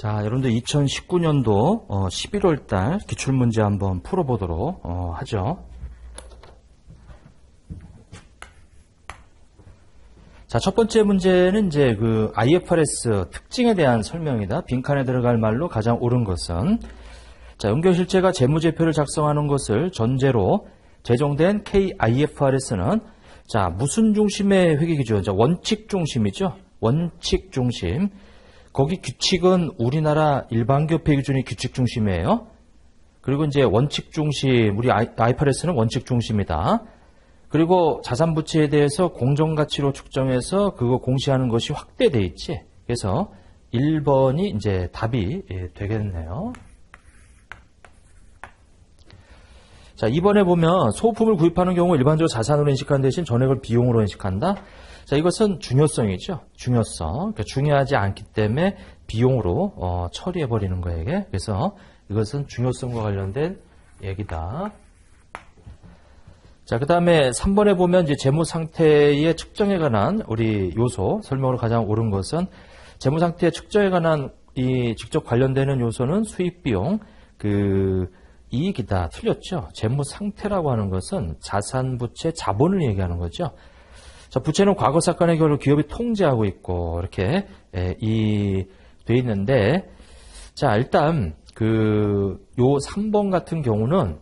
자, 여러분들 2019년도 11월 달 기출문제 한번 풀어보도록 하죠. 자, 첫 번째 문제는 이제 그 IFRS 특징에 대한 설명이다. 빈칸에 들어갈 말로 가장 옳은 것은, 자, 연결실체가 재무제표를 작성하는 것을 전제로 제정된 KIFRS는 자, 무슨 중심의 회계 기준? 자, 원칙 중심이죠. 원칙 중심. 거기 규칙은 우리나라 일반기업 회계 기준이 규칙 중심이에요. 그리고 이제 원칙 중심, 우리 IFRS는 원칙 중심이다. 그리고 자산 부채에 대해서 공정가치로 측정해서 그거 공시하는 것이 확대돼 있지. 그래서 1번이 이제 답이 되겠네요. 자, 2번에 보면 소품을 구입하는 경우 일반적으로 자산으로 인식하는 대신 전액을 비용으로 인식한다. 자, 이것은 중요성이죠. 중요성. 그러니까 중요하지 않기 때문에 비용으로 처리해버리는 거예요. 이게. 그래서 이것은 중요성과 관련된 얘기다. 자, 그 다음에 3번에 보면 이제 재무 상태의 측정에 관한 우리 요소, 설명으로 가장 옳은 것은 재무 상태의 측정에 관한 이 직접 관련되는 요소는 수입 비용, 이익이다. 틀렸죠? 재무 상태라고 하는 것은 자산, 부채, 자본을 얘기하는 거죠. 자, 부채는 과거 사건의 결로 기업이 통제하고 있고, 이렇게, 돼 있는데, 자, 일단, 요 3번 같은 경우는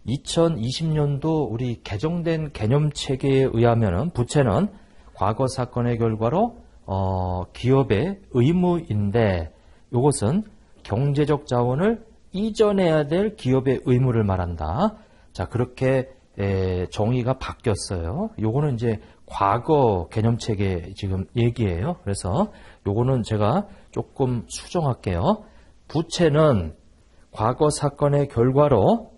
2020년도 우리 개정된 개념 체계에 의하면은 부채는 과거 사건의 결과로, 기업의 의무인데, 요것은 경제적 자원을 이전해야 될 기업의 의무를 말한다. 자, 그렇게, 정의가 바뀌었어요. 요거는 이제 과거 개념체계 지금 얘기예요. 그래서 요거는 제가 조금 수정할게요. 부채는 과거 사건의 결과로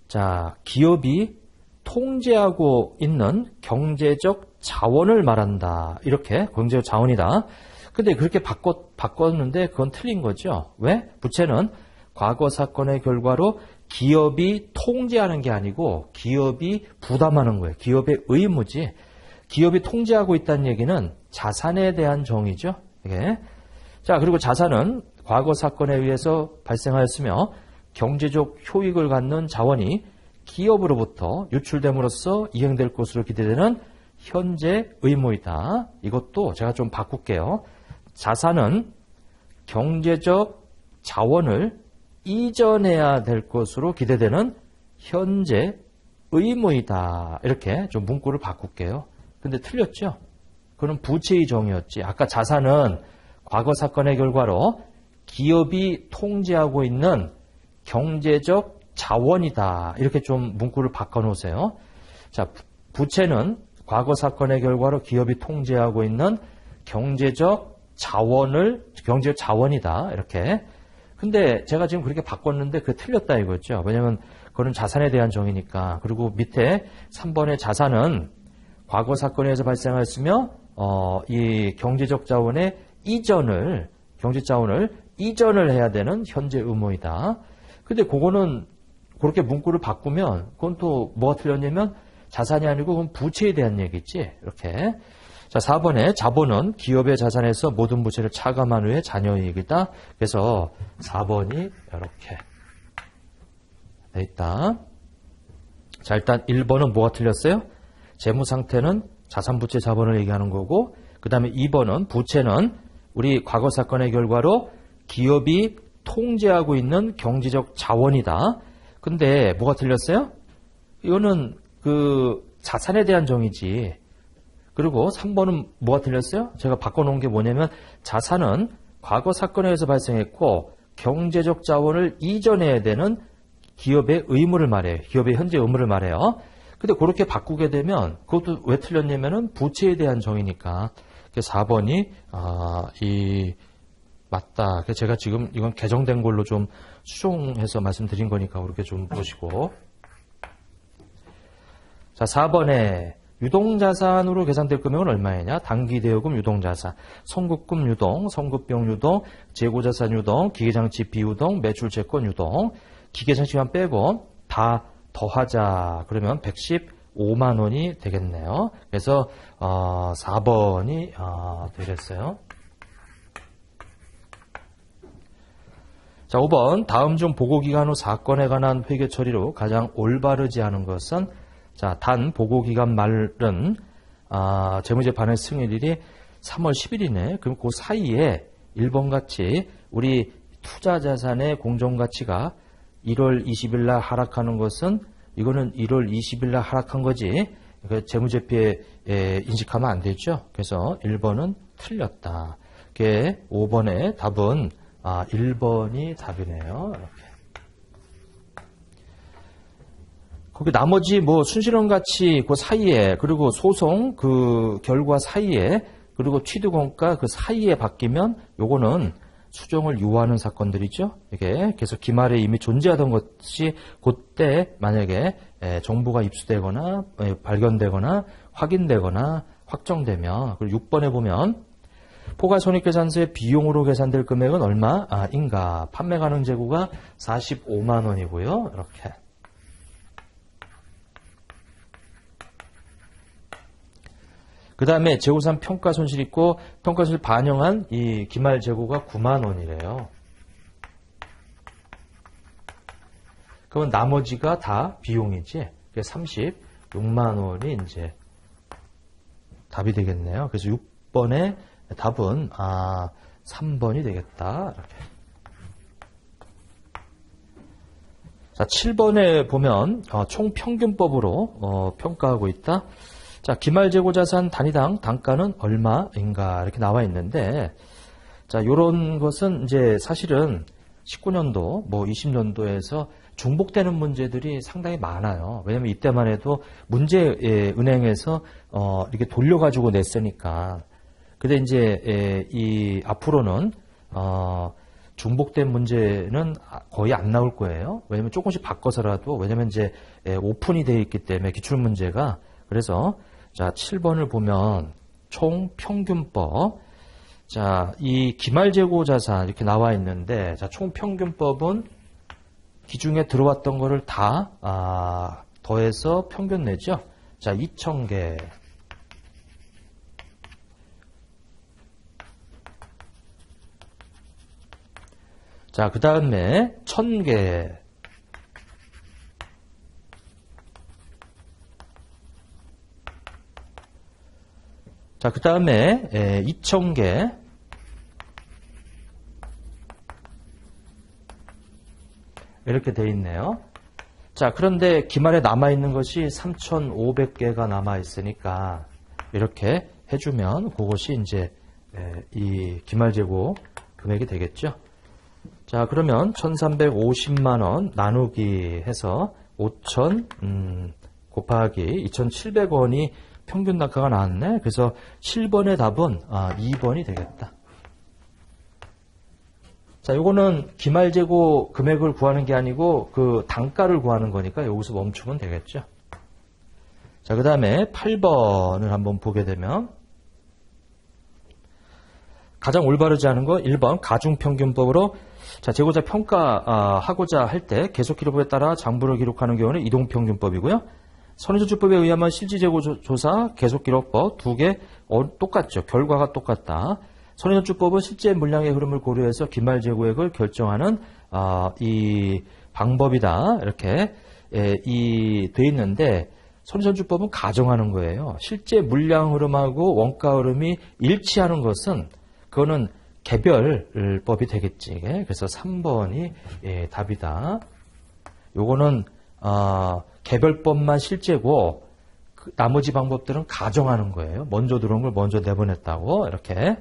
자, 기업이 통제하고 있는 경제적 자원을 말한다. 이렇게 경제적 자원이다. 근데 그렇게 바꿨는데 그건 틀린 거죠. 왜? 부채는 과거 사건의 결과로 기업이 통제하는 게 아니고 기업이 부담하는 거예요. 기업의 의무지. 기업이 통제하고 있다는 얘기는 자산에 대한 정의죠. 이게. 자, 그리고 자산은 과거 사건에 의해서 발생하였으며 경제적 효익을 갖는 자원이 기업으로부터 유출됨으로써 이행될 것으로 기대되는 현재 의무이다. 이것도 제가 좀 바꿀게요. 자산은 경제적 자원을 이전해야 될 것으로 기대되는 현재 의무이다. 이렇게 좀 문구를 바꿀게요. 근데 틀렸죠? 그건 부채의 정의였지. 아까 자산은 과거 사건의 결과로 기업이 통제하고 있는 경제적 자원이다. 이렇게 좀 문구를 바꿔놓으세요. 자, 부채는 과거 사건의 결과로 기업이 통제하고 있는 경제적 자원이다. 이렇게. 근데 제가 지금 그렇게 바꿨는데 그게 틀렸다 이거죠. 왜냐면 그거는 자산에 대한 정의니까. 그리고 밑에 3번의 자산은 과거 사건에 의해서 발생하였으며 이 경제적 자원의 경제 자원을 이전을 해야 되는 현재 의무이다. 근데 그거는 그렇게 문구를 바꾸면 그건 또 뭐가 틀렸냐면 자산이 아니고 그건 부채에 대한 얘기지. 이렇게. 자, 4번에 자본은 기업의 자산에서 모든 부채를 차감한 후에 자녀이익이다. 그래서 4번이 이렇게 돼 있다. 자, 일단 1번은 뭐가 틀렸어요? 재무 상태는 자산, 부채, 자본을 얘기하는 거고, 그 다음에 2번은 부채는 우리 과거 사건의 결과로 기업이 통제하고 있는 경제적 자원이다. 근데 뭐가 틀렸어요? 이거는 자산에 대한 정의지. 그리고 3번은 뭐가 틀렸어요? 제가 바꿔놓은 게 뭐냐면 자산은 과거 사건에 의해서 발생했고 경제적 자원을 이전해야 되는 기업의 의무를 말해요. 기업의 현재 의무를 말해요. 근데 그렇게 바꾸게 되면 그것도 왜 틀렸냐면은 부채에 대한 정의니까. 그래서 4번이 맞다. 그래서 제가 지금 이건 개정된 걸로 좀 수정해서 말씀드린 거니까 그렇게 좀 보시고. 자, 4번에 유동자산으로 계산될 금액은 얼마이냐? 단기대여금 유동자산, 선급금 유동, 선급비용 유동, 재고자산 유동, 기계장치 비유동, 매출채권 유동. 기계장치만 빼고 다 더하자. 그러면 115만 원이 되겠네요. 그래서 4번이 되겠어요. 자, 5번. 다음 중 보고기간 후 사건에 관한 회계 처리로 가장 올바르지 않은 것은, 자, 단 보고기간 말은, 재무제판의 승인일이 3월 10일이네. 그럼 그 사이에 1번 같이 우리 투자자산의 공정가치가 1월 20일 날 하락하는 것은 이거는 1월 20일 날 하락한 거지. 재무제표에 인식하면 안 되죠. 그래서 1번은 틀렸다. 그게 5번의 답은 1번이 답이네요. 이렇게. 거기 나머지 뭐 순실현 가치 그 사이에 그리고 소송 그 결과 사이에 그리고 취득원가 그 사이에 바뀌면 요거는 수정을 요하는 사건들이죠. 이게 계속 기말에 이미 존재하던 것이 그때 만약에 정보가 입수되거나 발견되거나 확인되거나 확정되면 그리고 6번에 보면 포괄손익계산서의 비용으로 계산될 금액은 얼마인가? 판매 가능 재고가 45만 원이고요. 이렇게. 그 다음에 재고산 평가 손실 있고 평가 손실 반영한 이 기말 재고가 9만 원이래요. 그러면 나머지가 다 비용이지. 36만 원이 이제 답이 되겠네요. 그래서 6번의 답은 3번이 되겠다. 이렇게. 자, 7번에 보면 총평균법으로 평가하고 있다. 자, 기말재고자산 단위당 단가는 얼마인가 이렇게 나와 있는데, 자, 요런 것은 이제 사실은 19년도, 뭐 20년도에서 중복되는 문제들이 상당히 많아요. 왜냐면 이때만 해도 문제은행에서 이렇게 돌려가지고 냈으니까. 근데 이제 이 앞으로는 중복된 문제는 거의 안 나올 거예요. 왜냐면 조금씩 바꿔서라도, 왜냐면 이제 오픈이 되어 있기 때문에 기출 문제가. 그래서 자, 7번을 보면 총평균법. 자, 이 기말재고자산 이렇게 나와 있는데, 자, 총평균법은 기중에 들어왔던 거를 다 더해서 평균 내죠. 자, 2,000개. 자, 그 다음에 1,000개. 자, 그 다음에 2,000개. 이렇게 돼 있네요. 자, 그런데 기말에 남아있는 것이 3,500개가 남아있으니까 이렇게 해주면 그것이 이제 이 기말재고 금액이 되겠죠. 자, 그러면 1,350만원 나누기 해서 5,000 곱하기 2,700원이 평균 단가가 나왔네. 그래서 7번의 답은 2번이 되겠다. 자, 요거는 기말재고 금액을 구하는 게 아니고 그 단가를 구하는 거니까 여기서 멈추면 되겠죠. 자, 그 다음에 8번을 한번 보게 되면 가장 올바르지 않은 거 1번 가중평균법으로 자, 재고자 평가하고자 할 때 계속 기록부에 따라 장부를 기록하는 경우는 이동평균법이고요. 선의조치법에 의하면 실질재고조사 계속기록법 두 개 똑같죠. 결과가 똑같다. 선의조치법은 실제 물량의 흐름을 고려해서 기말재고액을 결정하는 이 방법이다. 이렇게 돼 있는데 선의조치법은 가정하는 거예요. 실제 물량 흐름하고 원가 흐름이 일치하는 것은 그거는 개별법이 되겠지. 그래서 3번이 답이다. 요거는 개별법만 실제고 나머지 방법들은 가정하는 거예요. 먼저 들어온 걸 먼저 내보냈다고 이렇게.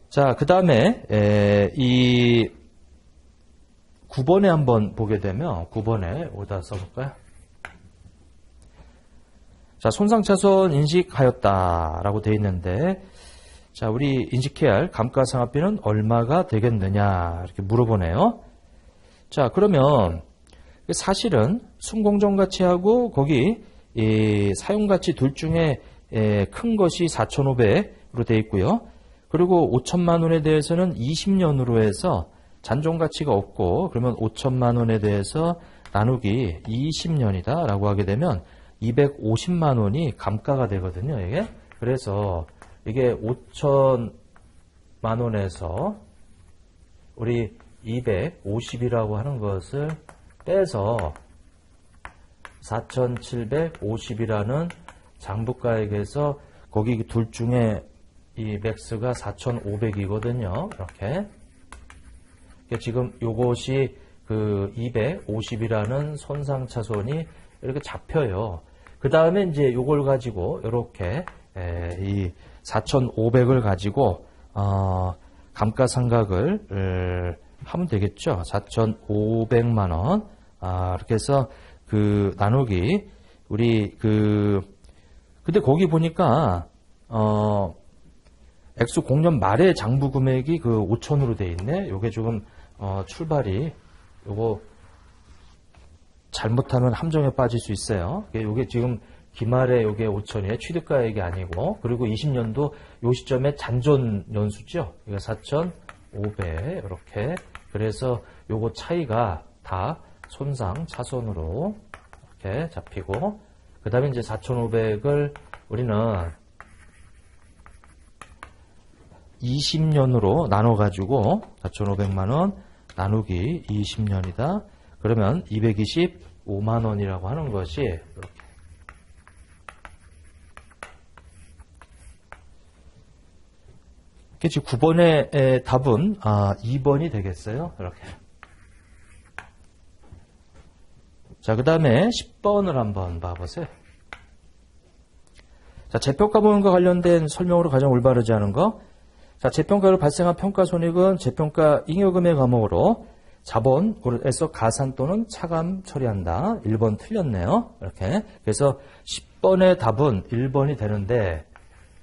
자, 그 다음에 이 9번에 한번 보게 되면 9번에 오다 써볼까요? 자, 손상차손 인식하였다라고 되어 있는데 자, 우리 인식해야 할 감가상각비는 얼마가 되겠느냐 이렇게 물어보네요. 자, 그러면 사실은 순공정가치하고 거기 사용가치 둘 중에 큰 것이 4,500으로 되어 있고요. 그리고 5천만 원에 대해서는 20년으로 해서 잔존가치가 없고 그러면 5천만 원에 대해서 나누기 20년이다 라고 하게 되면 250만 원이 감가가 되거든요. 이게. 그래서 이게 5천만 원에서 우리 250이라고 하는 것을 빼서 4,750이라는 장부가액에서 거기 둘 중에 이 맥스가 4,500이거든요. 이렇게. 지금 요것이 그 250이라는 손상차손이 이렇게 잡혀요. 그 다음에 이제 요걸 가지고 이렇게 이 4,500을 가지고 감가상각을 하면 되겠죠. 4,500만 원. 이렇게 해서 그 나누기 우리 근데 거기 보니까 액수 공년 말에 장부 금액이 그 5천으로 돼 있네. 요게 조금 출발이 요거 잘못하면 함정에 빠질 수 있어요. 요게 지금 기말에 요게 5천이에요. 취득가액이 아니고. 그리고 20년도 요 시점에 잔존 연수죠. 이거 4,500 이렇게. 그래서 요거 차이가 다 손상 차손으로 이렇게 잡히고, 그 다음에 이제 4,500을 우리는 20년으로 나눠가지고 4,500만원 나누기 20년이다. 그러면 225만원이라고 하는 것이 이렇게. 지금 9번의 답은 2번이 되겠어요. 이렇게. 자, 그 다음에 10번을 한번 봐보세요. 자, 재평가보험과 관련된 설명으로 가장 올바르지 않은 거. 자, 재평가로 발생한 평가손익은 재평가 잉여금의 과목으로 자본에서 가산 또는 차감 처리한다. 1번 틀렸네요. 이렇게. 그래서 10번의 답은 1번이 되는데,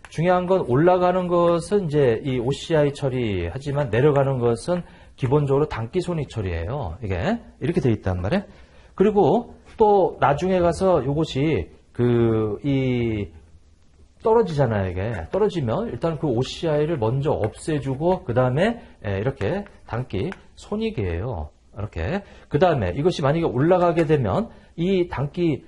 중요한 건 올라가는 것은 이제 이 OCI 처리하지만 내려가는 것은 기본적으로 단기손익 처리예요. 이게 이렇게 돼 있단 말이에요. 그리고 또 나중에 가서 요것이 떨어지잖아요. 이게 떨어지면 일단 그 OCI를 먼저 없애주고 그 다음에 이렇게 단기 손익이에요. 이렇게. 그 다음에 이것이 만약에 올라가게 되면 이 단기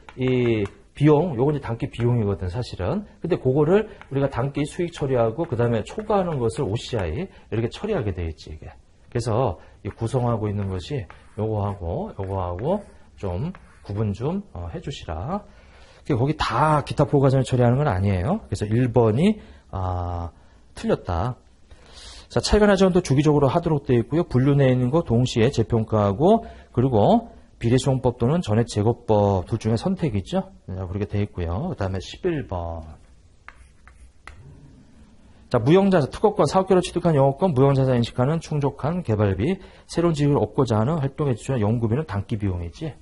비용, 요건 이제 단기 비용이거든, 사실은. 근데 그거를 우리가 단기 수익 처리하고, 그 다음에 초과하는 것을 OCI, 이렇게 처리하게 돼 있지, 이게. 그래서 구성하고 있는 것이 요거하고 좀 구분 좀 해주시라. 거기 다 기타 포괄자산 처리하는 건 아니에요. 그래서 1번이, 틀렸다. 자, 차이가 나지 않아도 주기적으로 하도록 되어 있고요. 분류 내에 있는 거 동시에 재평가하고, 그리고 비례수용법 또는 전액제거법 둘 중에 선택이 있죠. 그렇게 되어 있고요. 그 다음에 11번. 자, 무형자산, 특허권, 사업계로 취득한 영업권, 무형자산 인식하는 충족한 개발비, 새로운 지식을 얻고자 하는 활동에 지출한 연구비는 단기 비용이지.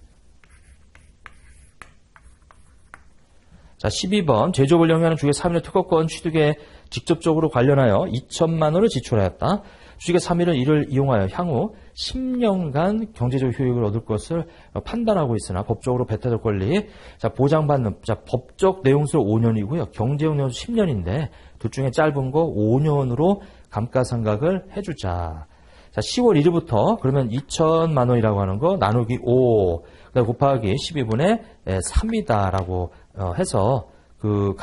자, 12번. 제조업을 영위하는 주계 3일 특허권 취득에 직접적으로 관련하여 2천만 원을 지출하였다. 주식의 3일은 이를 이용하여 향후 10년간 경제적 효익을 얻을 것을 판단하고 있으나 법적으로 배타적 권리, 자, 보장받는, 자, 법적 내용수 5년이고요. 경제적 내용수 10년인데 둘 중에 짧은 거 5년으로 감가상각을 해주자. 자, 10월 1일부터 그러면 2천만 원이라고 하는 거 나누기 5, 그다음 곱하기 12분의 3이다라고 해서 그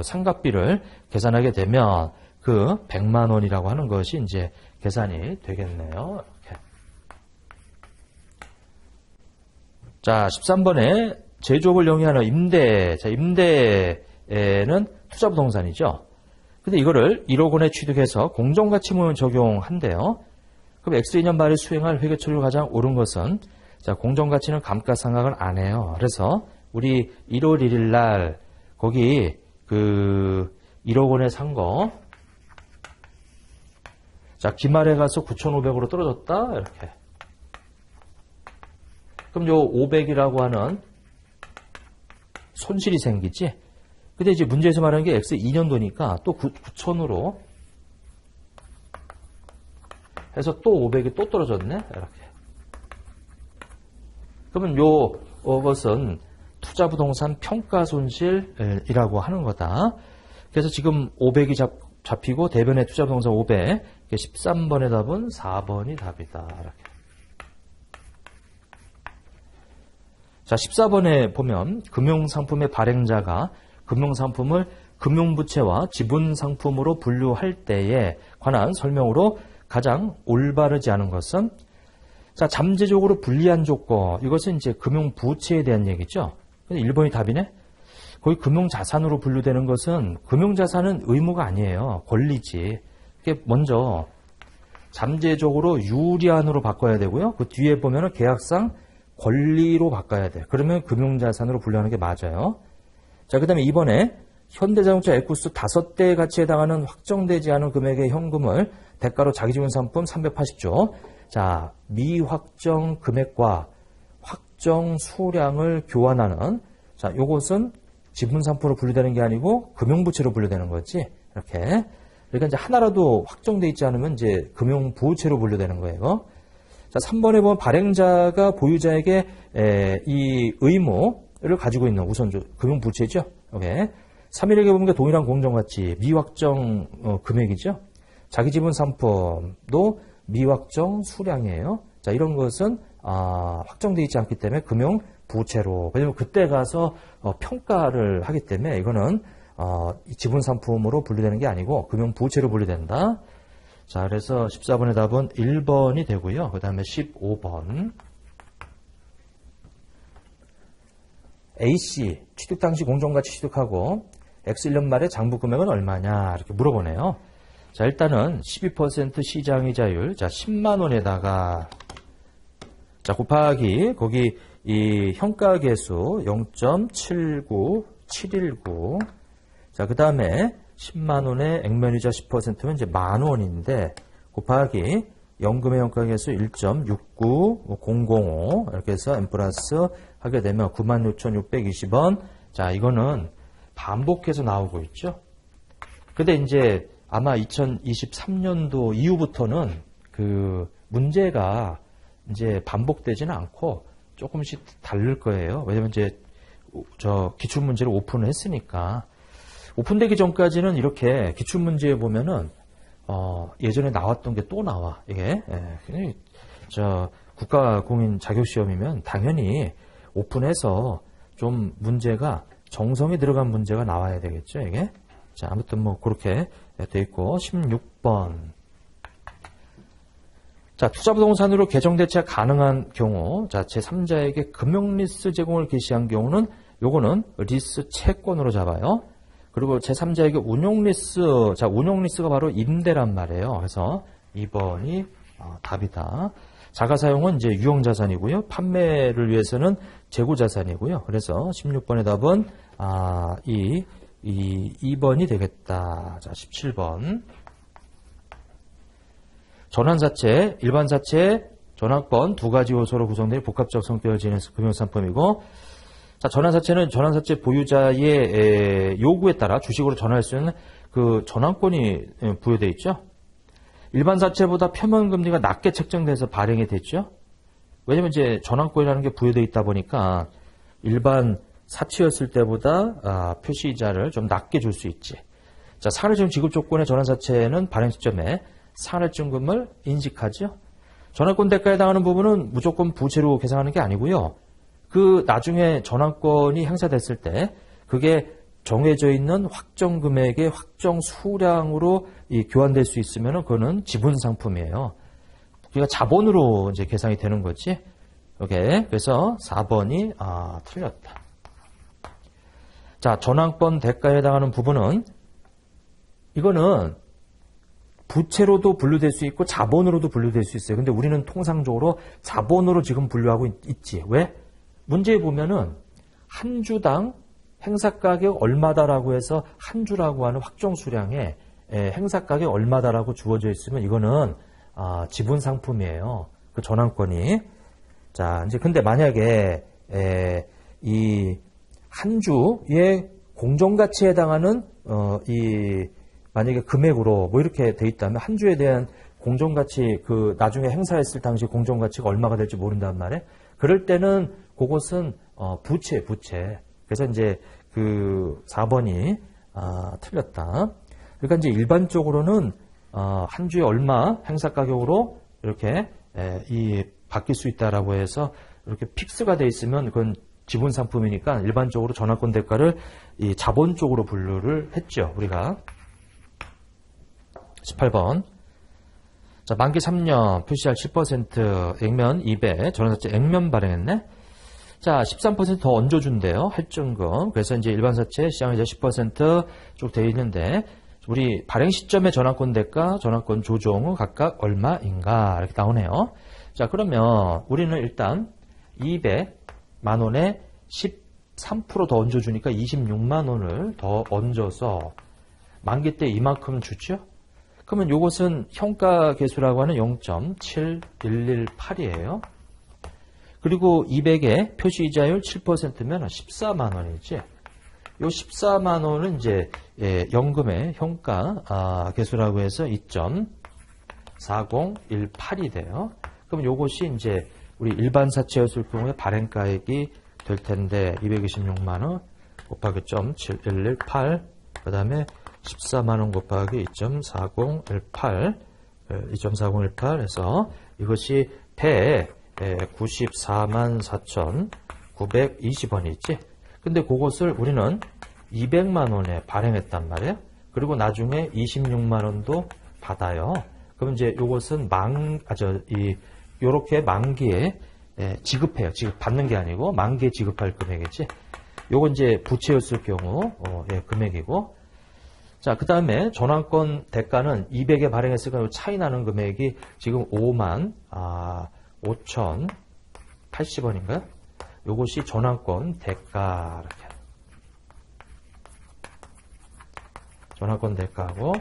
상각비를 계산하게 되면 그 100만 원이라고 하는 것이 이제 계산이 되겠네요. 이렇게. 자, 13번에 제조업을 영위하는 임대. 자, 임대는 투자부동산이죠. 근데 이거를 1억 원에 취득해서 공정가치무역을 적용한대요. 그럼 X2년 말에 수행할 회계처리로 가장 옳은 것은, 자, 공정가치는 감가상각을 안 해요. 그래서 우리 1월 1일 날 거기 1억 원에 산 거, 자, 기말에 가서 9,500으로 떨어졌다. 이렇게. 그럼 요 500이라고 하는 손실이 생기지. 근데 이제 문제에서 말하는 게 X 2년도니까 또 9,000으로 해서 또 500이 또 떨어졌네. 이렇게. 그러면 요것은 투자부동산 평가손실이라고 하는 거다. 그래서 지금 500이 잡히고 대변의 투자부동산 500. 13번의 답은 4번이 답이다. 이렇게. 자, 14번에 보면 금융상품의 발행자가 금융상품을 금융부채와 지분상품으로 분류할 때에 관한 설명으로 가장 올바르지 않은 것은 자, 잠재적으로 불리한 조건. 이것은 이제 금융부채에 대한 얘기죠. 1번이 답이네. 거기 금융자산으로 분류되는 것은 금융자산은 의무가 아니에요. 권리지. 이게 먼저 잠재적으로 유리한으로 바꿔야 되고요. 그 뒤에 보면은 계약상 권리로 바꿔야 돼. 그러면 금융자산으로 분류하는 게 맞아요. 자, 그 다음에 2번에 현대자동차 에쿠스 5대의 가치에 해당하는 확정되지 않은 금액의 현금을 대가로 자기지분 상품 380조. 자, 미확정 금액과 확정 수량을 교환하는 자, 요것은 지분 상품으로 분류되는 게 아니고 금융부채로 분류되는 거지. 이렇게. 그러니까 이제 하나라도 확정돼 있지 않으면 이제 금융부채로 분류되는 거예요. 자, 3번에 보면 발행자가 보유자에게 이 의무를 가지고 있는 우선 금융부채죠. 오케이. 3일에게 보면 동일한 공정가치, 미확정 금액이죠. 자기지분 상품도 미확정 수량이에요. 자, 이런 것은 확정되어 있지 않기 때문에 금융부채로. 왜냐면 그때 가서 평가를 하기 때문에 이거는 지분 상품으로 분류되는 게 아니고 금융부채로 분류된다. 자, 그래서 14번의 답은 1번이 되고요. 그 다음에 15번. A씨, 취득 당시 공정가치 취득하고 X1년 말에 장부 금액은 얼마냐 이렇게 물어보네요. 자, 일단은 12% 시장이자율, 자, 10만 원에다가, 자, 곱하기, 거기, 이 현가계수 0.79719. 자, 그 다음에 10만 원에 액면이자 10%면 이제 만 원인데, 곱하기 연금의 현가계수 1.69005. 이렇게 해서 M 플러스 하게 되면 96,620원. 자, 이거는 반복해서 나오고 있죠. 근데 이제, 아마 2023년도 이후부터는 그 문제가 이제 반복되지는 않고 조금씩 다를 거예요. 왜냐면 이제 기출문제를 오픈을 했으니까. 오픈되기 전까지는 이렇게 기출문제에 보면은, 예전에 나왔던 게 또 나와. 이게, 국가공인 자격시험이면 당연히 오픈해서 좀 문제가 정성이 들어간 문제가 나와야 되겠죠. 이게. 자, 아무튼 뭐 그렇게 돼 있고 16번. 자, 투자부동산으로 계정대체가 가능한 경우, 자, 제3자에게 금융리스 제공을 개시한 경우는 요거는 리스 채권으로 잡아요. 그리고 제3자에게 운용리스, 자, 운용리스가 바로 임대란 말이에요. 그래서 2번이 답이다. 자가사용은 이제 유형자산이고요. 판매를 위해서는 재고자산이고요. 그래서 16번의 답은 2번이 되겠다. 자, 17번. 전환사채, 일반사채, 전환권 두 가지 요소로 구성된 복합적 성격을 지닌 금융상품이고, 자, 전환사채는 전환사채 보유자의 요구에 따라 주식으로 전환할 수 있는 그 전환권이 부여되어 있죠. 일반사채보다 표면금리가 낮게 책정돼서 발행이 됐죠. 왜냐면 이제 전환권이라는 게 부여되어 있다 보니까 일반 사치였을 때보다 표시이자를 좀 낮게 줄 수 있지. 자, 상환증 지급 조건의 전환사채는 발행 시점에 상환증금을 인식하죠. 전환권 대가에 해당하는 부분은 무조건 부채로 계산하는 게 아니고요. 그 나중에 전환권이 행사됐을 때 그게 정해져 있는 확정 금액의 확정 수량으로 교환될 수 있으면 그거는 지분 상품이에요. 그러니까 자본으로 이제 계산이 되는 거지. 오케이. 그래서 4번이 틀렸다. 자, 전환권 대가에 해당하는 부분은 이거는 부채로도 분류될 수 있고 자본으로도 분류될 수 있어요. 근데 우리는 통상적으로 자본으로 지금 분류하고 있지. 왜? 문제에 보면은 한 주당 행사가격 얼마다라고 해서 한 주라고 하는 확정 수량에 행사가격 얼마다라고 주어져 있으면 이거는 지분 상품이에요. 그 전환권이. 자, 이제 근데 만약에 이 한 주의 공정가치에 해당하는 만약에 금액으로 뭐 이렇게 돼 있다면 한 주에 대한 공정가치 그 나중에 행사했을 당시 공정가치가 얼마가 될지 모른단 말이에요. 그럴 때는 그것은 부채. 그래서 이제 그 4번이 틀렸다. 그러니까 이제 일반적으로는 한 주에 얼마 행사 가격으로 이렇게 바뀔 수 있다라고 해서 이렇게 픽스가 돼 있으면 그건 지분 상품이니까 일반적으로 전환권 대가를 이 자본 쪽으로 분류를 했죠. 우리가 18번. 자, 만기 3년, PCR 7%, 액면 2배, 전환사채 액면 발행했네? 자, 13%더 얹어준대요. 할증금. 그래서 이제 일반사채 시장에 이제 10% 돼 있는데, 우리 발행 시점의 전환권 대가, 전환권 조정은 각각 얼마인가? 이렇게 나오네요. 자, 그러면 우리는 일단 200만 원에 13% 더 얹어주니까 26만 원을 더 얹어서 만기 때 이만큼 주죠? 그러면 이것은 형가 계수라고 하는 0.7118이에요. 그리고 200에 표시이자율 7%면 14만 원이지. 요 14만 원은 이제 연금의 형가 계수라고 해서 2.4018이 돼요. 그럼 요것이 이제 우리 일반 사채였을 경우에 발행가액이 될 텐데 226만 원 곱하기 0.7118 그다음에 14만 원 곱하기 2.4018 해서 이것이 194만 4,920원이 있지. 근데 그것을 우리는 200만 원에 발행했단 말이에요. 그리고 나중에 26만 원도 받아요. 그럼 이제 이것은 요렇게 만기에 지급해요. 받는 게 아니고 만기에 지급할 금액이지. 요건 이제 부채였을 경우 금액이고. 자, 그 다음에 전환권 대가는 200에 발행했으니까 요 차이 나는 금액이 지금 5만 5,080원인가요? 요것이 전환권 대가 이렇게. 전환권 대가고.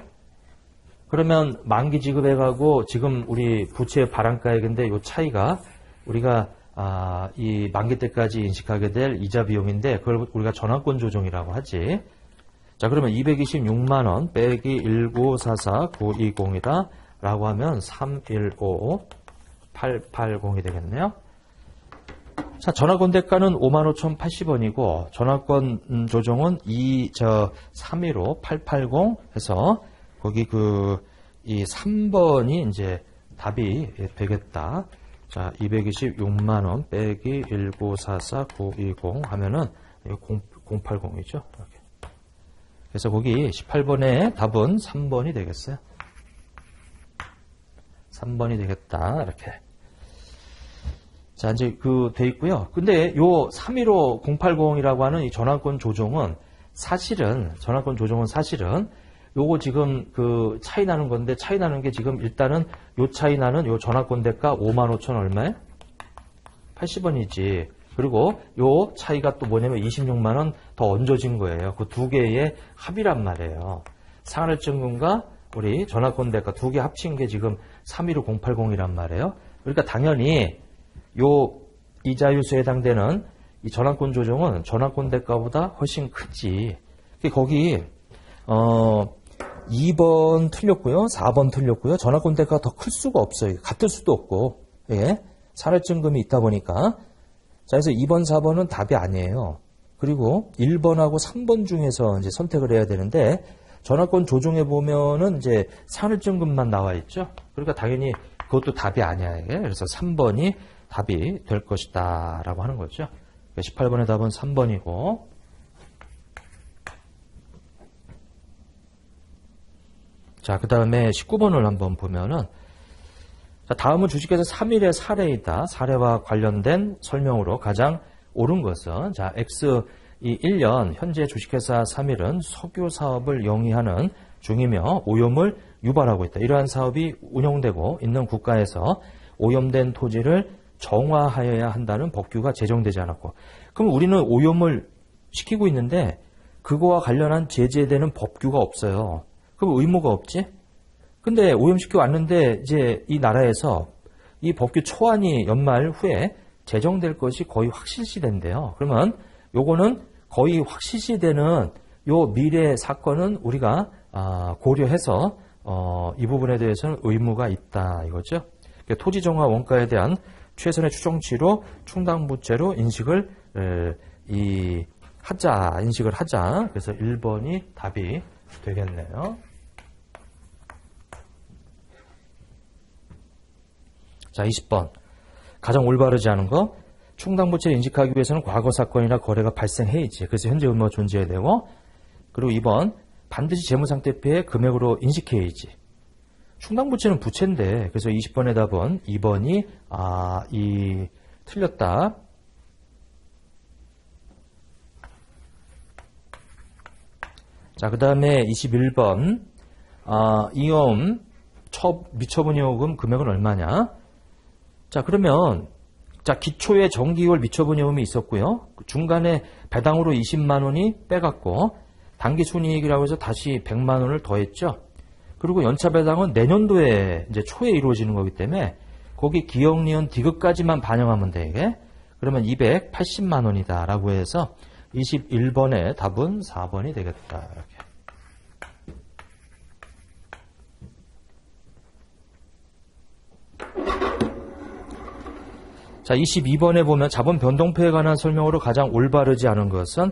그러면 만기 지급액하고 지금 우리 부채 발행가액인데 요 차이가 우리가 이 만기 때까지 인식하게 될 이자 비용인데 그걸 우리가 전환권 조정이라고 하지. 자, 그러면 226만원 빼기 1944920이다 라고 하면 315880이 되겠네요. 자, 전환권 대가는 55,080원이고 전환권 조정은 315,880 해서 거기 이 3번이 이제 답이 되겠다. 자, 226만원 빼기 1944920 하면은 080이죠. 이렇게. 그래서 거기 18번의 답은 3번이 되겠어요. 3번이 되겠다. 이렇게. 자, 이제 돼 있고요. 근데 요 315080이라고 하는 이 전환권 조정은 사실은 요거 지금 차이 나는 건데 차이 나는 게 지금 일단은 요 차이 나는 요 전환권 대가 55,000 얼마에? 80원이지. 그리고 요 차이가 또 뭐냐면 26만원 더 얹어진 거예요. 그 두 개의 합이란 말이에요. 상할증금과 우리 전환권 대가 두 개 합친 게 지금 315080이란 말이에요. 그러니까 당연히 요 이자율수에 해당되는 이 전환권 조정은 전환권 대가보다 훨씬 크지. 거기 2번 틀렸고요. 4번 틀렸고요. 전환권 대가가 더 클 수가 없어요. 같을 수도 없고. 예. 상할증금이 있다 보니까. 자, 그래서 2번, 4번은 답이 아니에요. 그리고 1번하고 3번 중에서 이제 선택을 해야 되는데 전환권 조정해 보면은 이제 상할증금만 나와 있죠. 그러니까 당연히 그것도 답이 아니야. 이게. 그래서 3번이 답이 될 것이다 라고 하는 거죠. 18번의 답은 3번이고. 자, 그 다음에 19번을 한번 보면은, 자, 다음은 주식회사 3일의 사례이다. 사례와 관련된 설명으로 가장 옳은 것은, 자, 이 1년 현재 주식회사 3일은 석유 사업을 영위하는 중이며 오염을 유발하고 있다. 이러한 사업이 운영되고 있는 국가에서 오염된 토지를 정화하여야 한다는 법규가 제정되지 않았고, 그럼 우리는 오염을 시키고 있는데 그거와 관련한 제재되는 법규가 없어요. 그럼 의무가 없지? 근데 오염시키고 왔는데 이제 이 나라에서 이 법규 초안이 연말 후에 제정될 것이 거의 확실시된대요. 그러면 요거는 거의 확실시되는 요 미래 사건은 우리가 고려해서 이 부분에 대해서는 의무가 있다 이거죠. 토지 정화 원가에 대한 최선의 추정치로 충당부채로 인식을 하자. 그래서 1번이 답이 되겠네요. 자, 20번. 가장 올바르지 않은 거. 충당부채를 인식하기 위해서는 과거 사건이나 거래가 발생해야지. 그래서 현재 의무가 존재해야 되고. 그리고 2번. 반드시 재무상태표에 금액으로 인식해야지. 충당부채는 부채인데, 그래서 20번의 답은 2번이, 틀렸다. 자, 그 다음에 21번, 이용, 미처분 요금 금액은 얼마냐? 자, 그러면, 자, 기초에 정기월 미처분 요금이 있었고요. 중간에 배당으로 20만 원이 빼갔고, 단기 순이익이라고 해서 다시 100만 원을 더했죠. 그리고 연차 배당은 내년도에 이제 초에 이루어지는 거기 때문에 거기 기억니은 디귿까지만 반영하면 돼, 이게. 그러면 280만 원이다라고 해서 21번의 답은 4번이 되겠다. 이렇게. 자, 22번에 보면 자본 변동표에 관한 설명으로 가장 올바르지 않은 것은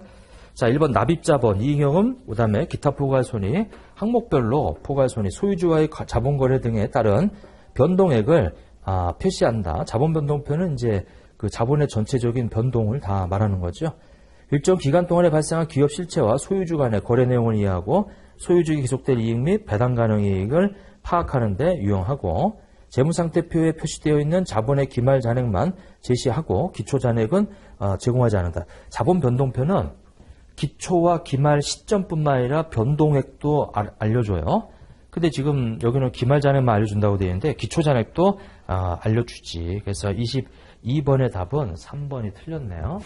자, 1번 납입자본, 이익요금, 그 다음에 기타 포괄손익, 항목별로 포괄손익, 소유주와의 자본거래 등에 따른 변동액을 표시한다. 자본변동표는 이제 그 자본의 전체적인 변동을 다 말하는 거죠. 일정 기간 동안에 발생한 기업 실체와 소유주 간의 거래 내용을 이해하고 소유주에게 기속될 이익 및 배당 가능 이익을 파악하는 데 유용하고 재무상태표에 표시되어 있는 자본의 기말 잔액만 제시하고 기초 잔액은 제공하지 않는다. 자본변동표는 기초와 기말 시점뿐만 아니라 변동액도 알려줘요. 근데 지금 여기는 기말 잔액만 알려준다고 되어 있는데 기초 잔액도 알려주지. 그래서 22번의 답은 3번이 틀렸네요.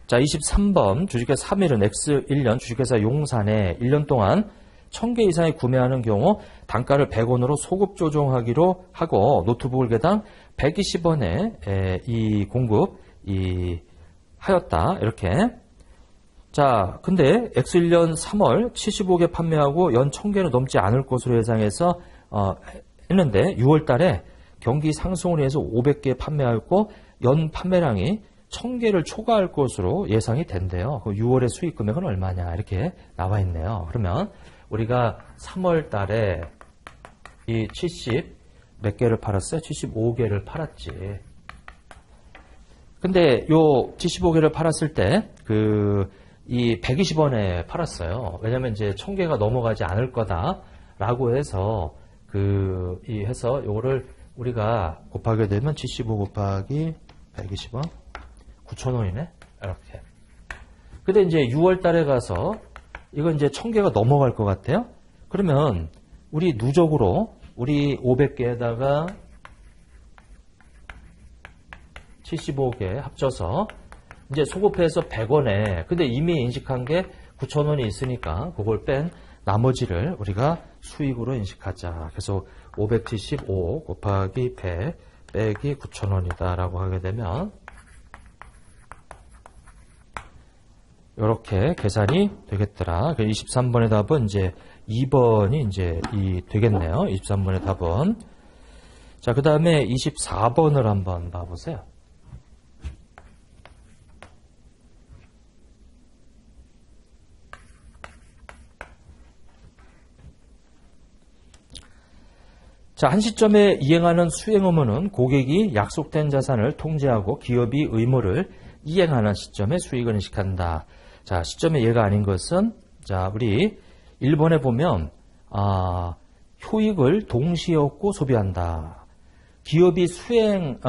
자, 23번 주식회사 3일은 X1년 주식회사 용산에 1년 동안 1000개 이상의 구매하는 경우 단가를 100원으로 소급 조정하기로 하고 노트북을 개당 120원에 이 공급 하였다. 이렇게. 자, 근데 X1년 3월 75개 판매하고 연 1000개는 넘지 않을 것으로 예상해서 했는데 6월 달에 경기 상승을 해서 500개 판매하였고 연 판매량이 1000개를 초과할 것으로 예상이 된대요. 6월의 수익 금액은 얼마냐 이렇게 나와 있네요. 그러면 우리가 3월 달에 이 70 몇 개를 팔았어요? 75개를 팔았지. 근데 요 75개를 팔았을 때 이 120원에 팔았어요. 왜냐면 이제 1000개가 넘어가지 않을 거다라고 해서 해서 요거를 우리가 곱하게 되면 75 곱하기 120원 9,000원이네. 이렇게. 근데 이제 6월 달에 가서 이건 이제 1000개가 넘어갈 것 같아요. 그러면 우리 누적으로 우리 500개에다가 75개 합쳐서 이제 소급해서 100원에 근데 이미 인식한 게 9,000원이 있으니까 그걸 뺀 나머지를 우리가 수익으로 인식하자. 그래서 575 곱하기 100 빼기 9,000원이다 라고 하게 되면 이렇게 계산이 되겠더라. 23번의 답은 이제 2번이 이제 되겠네요. 23번의 답은. 자, 그 다음에 24번을 한번 봐보세요. 자, 한 시점에 이행하는 수행 의무는 고객이 약속된 자산을 통제하고 기업이 의무를 이행하는 시점에 수익을 인식한다. 자, 시점의 예가 아닌 것은 자, 우리 1번에 보면 효익을 동시에 얻고 소비한다. 기업이 수행에서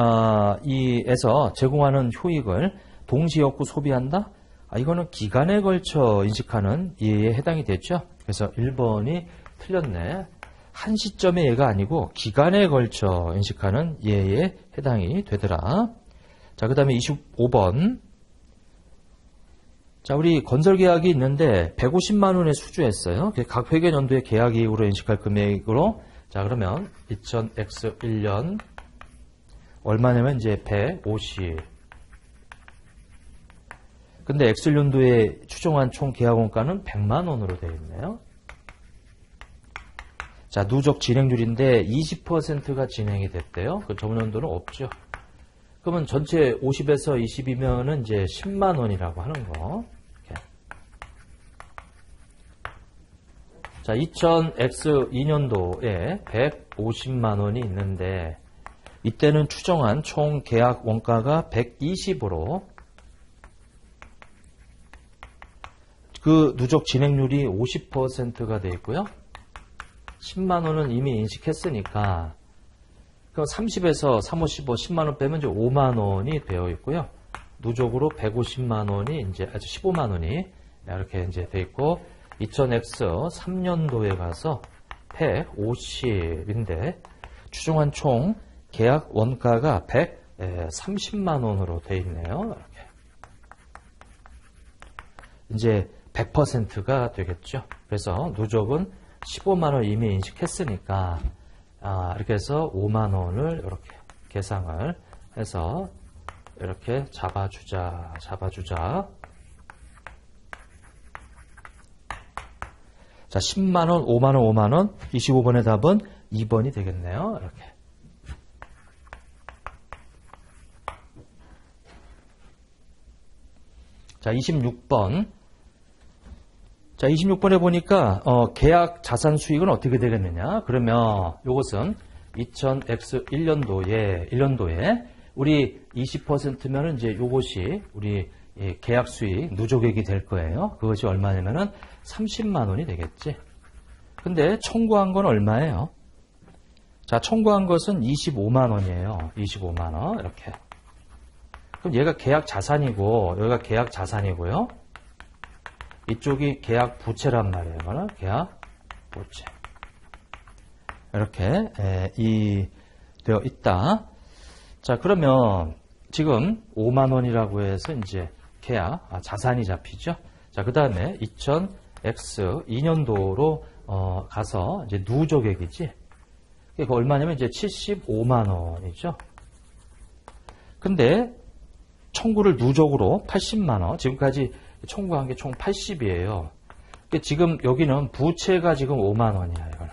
제공하는 효익을 동시에 얻고 소비한다. 이거는 기간에 걸쳐 인식하는 예에 해당이 됐죠. 그래서 1번이 틀렸네. 한 시점의 예가 아니고 기간에 걸쳐 인식하는 예에 해당이 되더라. 자, 그 다음에 25번. 자, 우리 건설 계약이 있는데 150만 원에 수주했어요. 각 회계 연도의 계약 이익으로 인식할 금액으로. 자, 그러면 2000X1년 얼마냐면 이제 150. 근데 X1년도에 추정한 총 계약 원가는 100만 원으로 되어 있네요. 자, 누적 진행률인데 20%가 진행이 됐대요. 그 저번 연도는 없죠. 그러면 전체 50에서 20이면은 이제 10만 원이라고 하는 거. 이렇게. 자, 2000X2년도에 150만 원이 있는데 이때는 추정한 총 계약 원가가 120으로 그 누적 진행률이 50%가 돼 있고요. 10만 원은 이미 인식했으니까 그럼 30에서 3, 5, 15, 10만 원 빼면 이제 5만 원이 되어 있고요. 누적으로 150만 원이 이제 15만 원이 이렇게 이제 돼 있고 2000X 3년도에 가서 150인데 추정한 총 계약 원가가 130만 원으로 돼 있네요. 이렇게. 이제 100%가 되겠죠. 그래서 누적은 15만 원 이미 인식했으니까 이렇게 해서 5만 원을 이렇게 계상을 해서 이렇게 잡아주자. 자, 10만 원, 5만 원, 5만 원, 25번의 답은 2번이 되겠네요. 이렇게. 자, 26번. 자, 26번에 보니까 계약 자산 수익은 어떻게 되겠느냐? 그러면 이것은 2000X 1년도에 우리 20%면은 이제 요것이 우리 계약 수익 누적액이 될 거예요. 그것이 얼마냐면은 30만 원이 되겠지. 근데 청구한 건 얼마예요? 자, 청구한 것은 25만 원이에요. 25만 원. 이렇게. 그럼 얘가 계약 자산이고 여기가 계약 자산이고요. 이쪽이 계약 부채란 말이에요. 이거는 계약 부채. 이렇게 되어 있다. 자, 그러면 지금 5만 원이라고 해서 이제 계약 자산이 잡히죠. 자, 그 다음에 2000X 2년도로 가서 이제 누적액이지. 그게 얼마냐면 이제 75만 원이죠. 근데 청구를 누적으로 80만 원. 지금까지 청구한 게 총 80이에요. 지금 여기는 부채가 지금 5만 원이야, 이거는.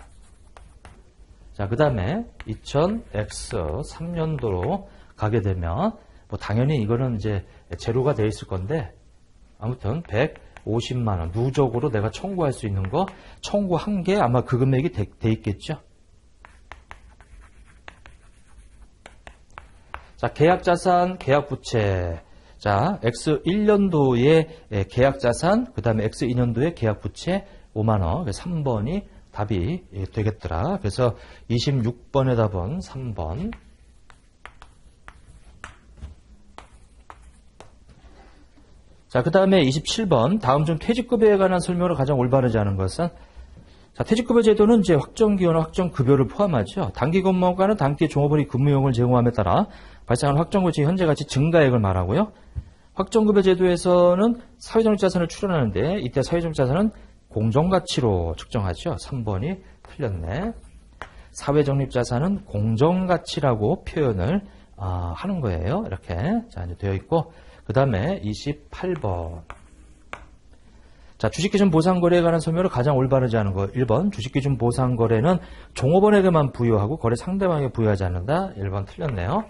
자, 그 다음에 2000X 3년도로 가게 되면, 뭐, 당연히 이거는 이제 제로가 돼 있을 건데, 아무튼 150만 원, 누적으로 내가 청구할 수 있는 거, 청구한 게 아마 그 금액이 돼 있겠죠. 자, 계약자산, 계약부채. 자, X 1년도의 계약자산, 그 다음에 X 2년도의 계약부채 5만원. 3번이 답이 되겠더라. 그래서 26번의 답은 3번. 자, 그 다음에 27번. 다음 중 퇴직급여에 관한 설명으로 가장 올바르지 않은 것은? 자, 퇴직급여 제도는 이제 확정기여나 확정급여를 포함하죠. 단기 근무가는 단기 종업원이 근무용을 제공함에 따라 발생하는 확정급여 현재 가치 증가액을 말하고요. 확정급여 제도에서는 사회적인 자산을 출연하는데 이때 사회적 자산은 공정가치로 측정하죠. 3번이 틀렸네. 사회적립 자산은 공정가치라고 표현을 하는 거예요. 이렇게 자, 이제 되어 있고 그 다음에 28번. 자, 주식기준 보상거래에 관한 설명으로 가장 올바르지 않은 거 1번. 주식기준 보상거래는 종업원에게만 부여하고 거래 상대방에게 부여하지 않는다. 1번 틀렸네요.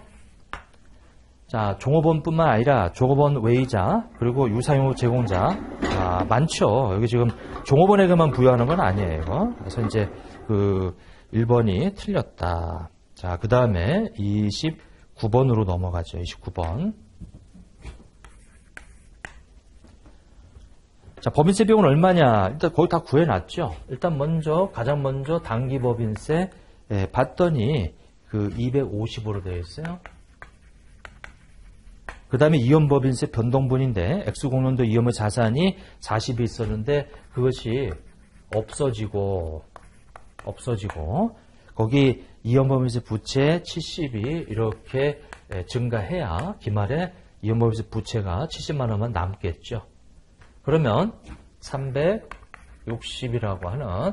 자, 종업원뿐만 아니라 종업원 외의자 그리고 유사용 제공자 많죠. 여기 지금 종업원에게만 부여하는 건 아니에요. 그래서 이제 그 1번이 틀렸다. 자, 그 다음에 29번으로 넘어가죠. 29번. 자, 법인세 비용은 얼마냐? 일단 거기 다 구해놨죠. 일단 가장 먼저 단기 법인세 봤더니 그 250으로 되어 있어요. 그 다음에 이연법인세 변동분인데 X 공년도 이연의 자산이 40이 있었는데 그것이 없어지고 거기 이연법인세 부채 70이 이렇게 증가해야 기말에 이연법인세 부채가 70만 원만 남겠죠. 그러면 360이라고 하는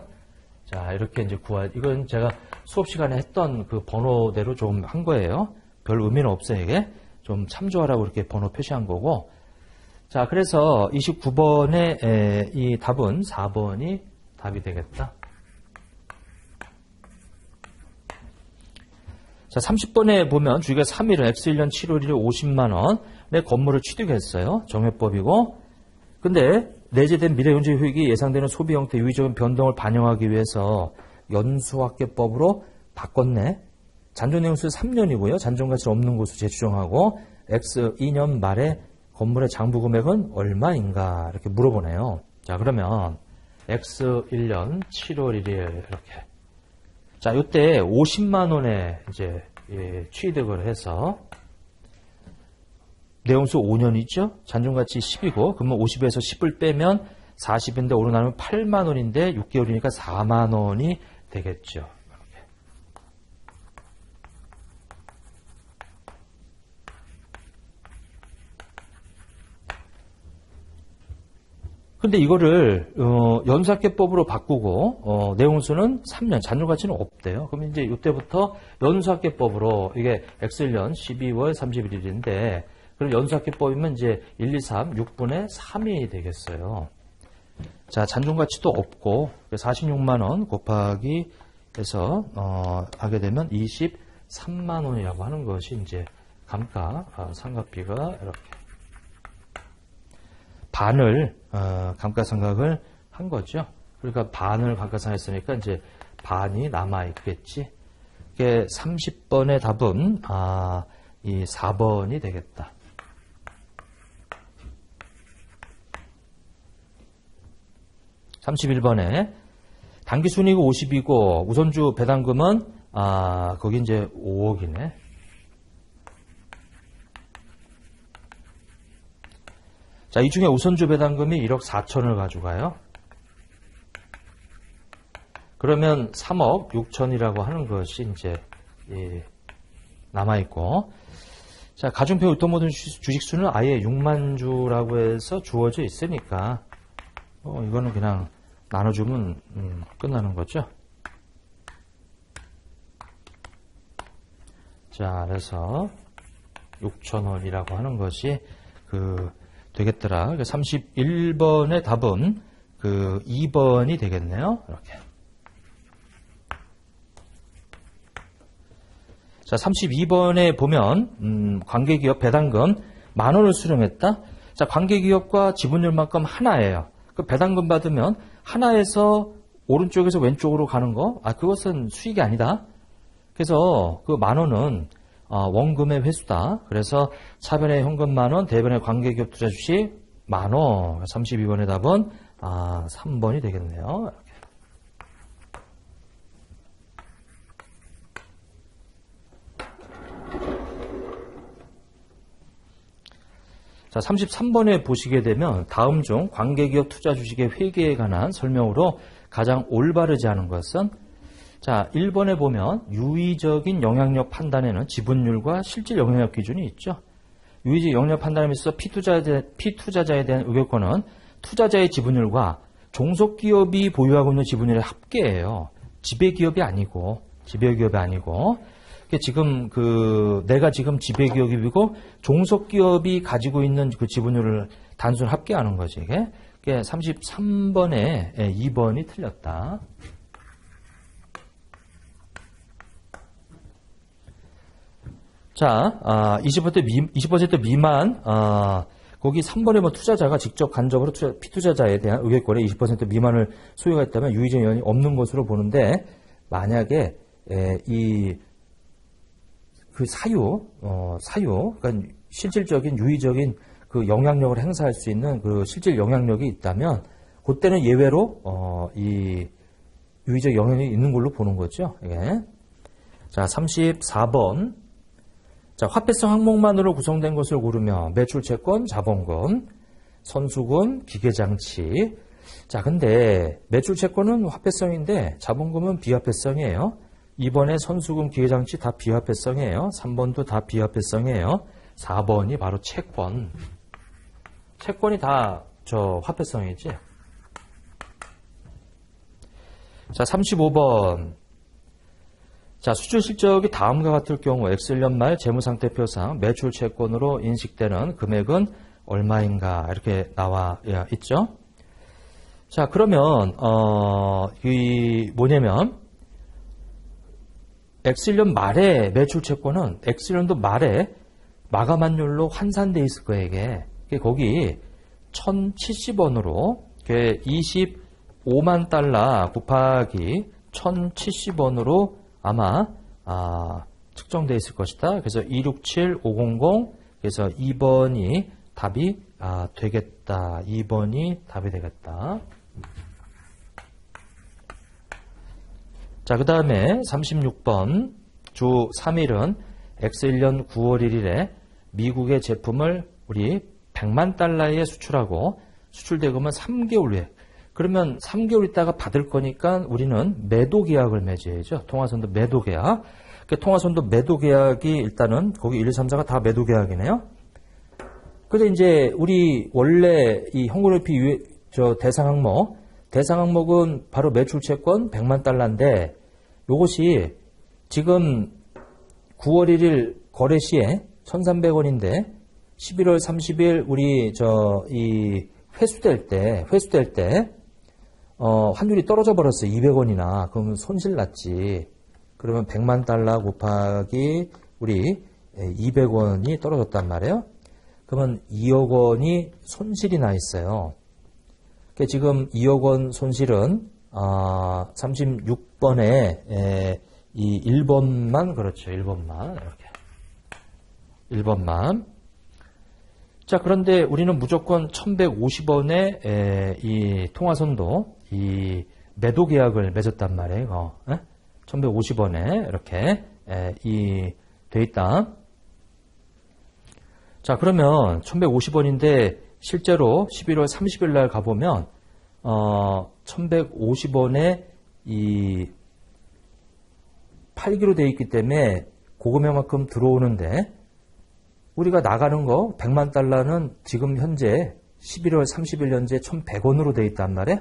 자 이렇게 이제 이건 제가 수업 시간에 했던 그 번호대로 좀 한 거예요. 별 의미는 없어요 이게. 좀 참조하라고 이렇게 번호 표시한 거고. 자, 그래서 29번의 이 답은 4번이 답이 되겠다. 자, 30번에 보면 주기가 3일은 X1년 7월 1일 50만원의 건물을 취득했어요. 정회법이고. 근데 내재된 미래경제 효익이 예상되는 소비 형태 유의적인 변동을 반영하기 위해서 연수학계법으로 바꿨네. 잔존행수 3년이고요. 잔존가치 없는 곳을 재추정하고 X 2년 말에 건물의 장부 금액은 얼마인가 이렇게 물어보네요. 자, 그러면 X1년 7월 1일 이렇게. 자, 이때 50만 원에 이제 취득을 해서 내용수 5년이죠. 잔존가치 10이고 그러면 50에서 10을 빼면 40인데 오르나면 8만 원인데 6개월이니까 4만 원이 되겠죠. 근데 이거를 연수학계법으로 바꾸고 내용수는 3년, 잔존가치는 없대요. 그럼 이제 이때부터 연수학계법으로 이게 X1년 12월 31일인데 그럼 연수학계법이면 이제 1, 2, 3, 6분의 3이 되겠어요. 자, 잔존가치도 없고 46만 원 곱하기 해서 하게 되면 23만 원이라고 하는 것이 이제 감가 상각비가 이렇게 반을 감가상각을 한 거죠. 그러니까 반을 감가상각했으니까 이제 반이 남아 있겠지. 이게 30번의 답은 이 4번이 되겠다. (31번에) 당기순이익 50이고 우선주 배당금은 거기 이제 5억이네. 자, 이 중에 우선주 배당금이 1억 4천을 가져가요. 그러면 3억 6천이라고 하는 것이 이제 남아있고, 자, 가중표 유통 모든 주식수는 아예 6만 주라고 해서 주어져 있으니까, 이거는 그냥 나눠주면 끝나는 거죠. 자, 그래서 6천원이라고 하는 것이 되겠더라. 31번의 답은 2번이 되겠네요. 이렇게. 자, 32번에 보면 관계기업 배당금 10,000원을 수령했다. 자, 관계기업과 지분율만큼 하나예요. 그 배당금 받으면 하나에서 오른쪽에서 왼쪽으로 가는 거, 그것은 수익이 아니다. 그래서 그 10,000원은 원금의 회수다. 그래서 차변의 현금 10,000원, 대변의 관계기업 투자 주식 10,000원. 32번의 답은 3번이 되겠네요. 이렇게. 자, 33번에 보시게 되면 다음 중 관계기업 투자 주식의 회계에 관한 설명으로 가장 올바르지 않은 것은, 자, 1번에 보면 유의적인 영향력 판단에는 지분율과 실질 영향력 기준이 있죠. 유의적 영향력 판단에 있어서 피투자자에 대한 의결권은 투자자의 지분율과 종속기업이 보유하고 있는 지분율의 합계예요. 지배기업이 아니고. 지금 내가 지금 지배기업이고 종속기업이 가지고 있는 그 지분율을 단순 합계하는 거지. 이게 33번에 2번이 틀렸다. 자, 20% 미만, 거기 3번에 뭐 투자자가 직접 간접으로 피투자자에 대한 의결권의 20% 미만을 소유가 있다면 유의적 영향이 없는 것으로 보는데, 만약에 그러니까 실질적인 유의적인 그 영향력을 행사할 수 있는 그 실질 영향력이 있다면, 그때는 예외로 이 유의적 영향력이 있는 걸로 보는 거죠. 이게. 자, 34번. 자, 화폐성 항목만으로 구성된 것을 고르며 매출채권, 자본금, 선수금, 기계장치. 자, 근데 매출채권은 화폐성인데 자본금은 비화폐성이에요. 2번에 선수금, 기계장치 다 비화폐성이에요. 3번도 다 비화폐성이에요. 4번이 바로 채권. 채권이 다 화폐성이지. 자, 35번. 자, 수출 실적이 다음과 같을 경우 X1년 말 재무상태표상 매출 채권으로 인식되는 금액은 얼마인가 이렇게 나와 있죠. 자, 그러면 뭐냐면 X1년 말에 매출 채권은 X1년도 말에 마감환율로 환산돼 있을 거예요. 이게 거기 1,070원으로 25만 달러 곱하기 1,070원으로 아마 측정되어 있을 것이다. 그래서 267500, 그래서 2번이 답이 되겠다. 2번이 답이 되겠다. 자, 그 다음에 36번 주 3일은 X1년 9월 1일에 미국의 제품을 우리 100만 달러에 수출하고 수출 대금은 3개월 후에, 그러면 3개월 있다가 받을 거니까 우리는 매도 계약을 맺어야죠. 통화선도 매도 계약. 그 통화선도 매도 계약이 일단은 거기 1, 2, 3, 4가 다 매도 계약이네요. 그래서 이제 우리 원래 이 현금화폐 대상 항목은 바로 매출 채권 100만 달러인데 요것이 지금 9월 1일 거래 시에 1,300원인데 11월 30일 우리 이 회수될 때 환율이 떨어져 버렸어요. 200원이나. 그러면 손실 났지. 그러면 100만 달러 곱하기 우리 200원이 떨어졌단 말이에요. 그러면 2억 원이 손실이 나 있어요. 그러니까 지금 2억 원 손실은 36번에 이 1번만 그렇죠. 1번만 이렇게 1번만. 자, 그런데 우리는 무조건 1150원에 이 통화선도 이 매도 계약을 맺었단 말이에요. 1150원에 이렇게 돼 있다. 자, 그러면 1150원인데 실제로 11월 30일 날 가보면 1150원에 이 팔기로 돼 있기 때문에 고금액만큼 들어오는데 우리가 나가는 거 100만 달러는 지금 현재 11월 30일 현재 1100원으로 돼 있단 말이에요.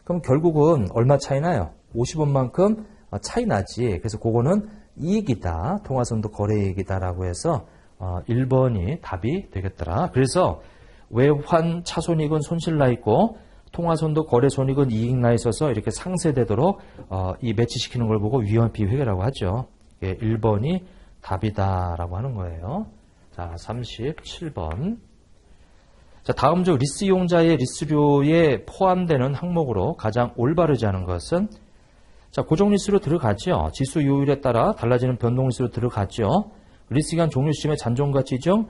그럼 결국은 얼마 차이 나요? 50원만큼 차이 나지. 그래서 그거는 이익이다. 통화선도 거래이익이다라고 해서 1번이 답이 되겠더라. 그래서 외환 차손익은 손실 나 있고 통화선도 거래 손익은 이익 나 있어서 이렇게 상쇄되도록 이 매치시키는 걸 보고 위험비 회계라고 하죠. 1번이 답이다라고 하는 거예요. 자, 37번. 자, 다음 중 리스 이용자의 리스료에 포함되는 항목으로 가장 올바르지 않은 것은 자, 고정 리스로 들어가죠. 지수 요율에 따라 달라지는 변동 리스로 들어가죠. 리스기간 종료 시점의 잔존가치 중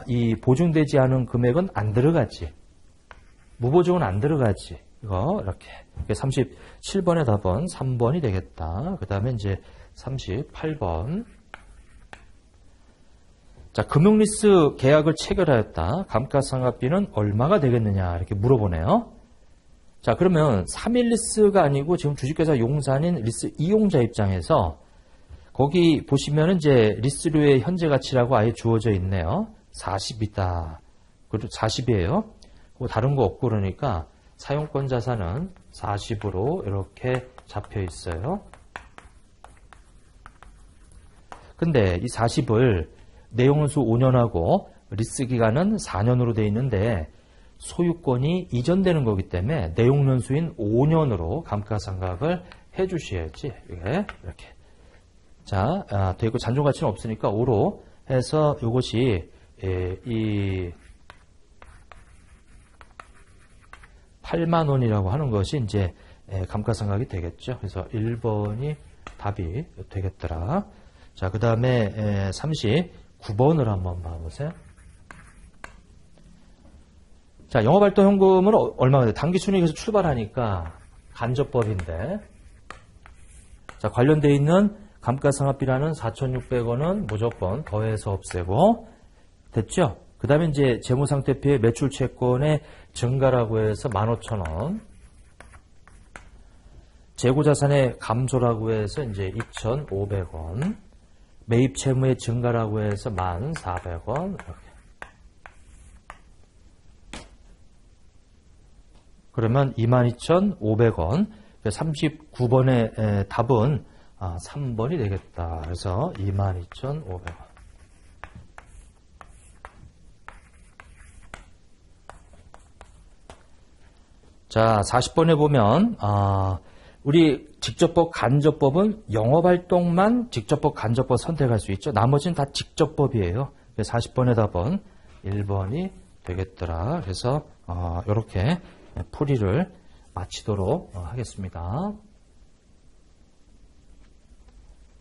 이 보증되지 않은 금액은 안 들어가지. 무보증은 안 들어가지. 이거 이렇게 37번의 답은 3번이 되겠다. 그 다음에 이제 38번. 자, 금융리스 계약을 체결하였다. 감가상각비는 얼마가 되겠느냐 이렇게 물어보네요. 자, 그러면 3일 리스가 아니고 지금 주식회사 용산인 리스 이용자 입장에서 거기 보시면 이제 리스료의 현재 가치라고 아예 주어져 있네요. 40이다. 그리고 40이에요. 다른 거 없고 그러니까 사용권 자산은 40으로 이렇게 잡혀 있어요. 근데 이 40을 내용연수 5년하고 리스 기간은 4년으로 되어 있는데 소유권이 이전되는 거기 때문에 내용연수인 5년으로 감가상각을 해 주셔야지. 이렇게. 자, 되고 잔존가치는 없으니까 5로 해서 이것이 이 8만 원이라고 하는 것이 이제 감가상각이 되겠죠. 그래서 1번이 답이 되겠더라. 자, 그 다음에 39번을 한번 봐보세요. 자, 영업활동 현금은 얼마가 돼? 당기순이익에서 출발하니까 간접법인데 자, 관련되어 있는 감가상각비라는 4,600원은 무조건 더해서 없애고 됐죠? 그 다음에 이제 재무상태표의 매출채권의 증가라고 해서 15,000원 재고자산의 감소라고 해서 이제 2,500원 매입채무의 증가라고 해서 1,400원 이렇게. 그러면 22,500원 39번의 답은 3번이 되겠다. 그래서 22,500원. 자, 40번에 보면 우리 직접법, 간접법은 영업활동만 직접법, 간접법 선택할 수 있죠. 나머지는 다 직접법이에요. 40번의 답은 1번이 되겠더라. 그래서 이렇게 풀이를 마치도록 하겠습니다.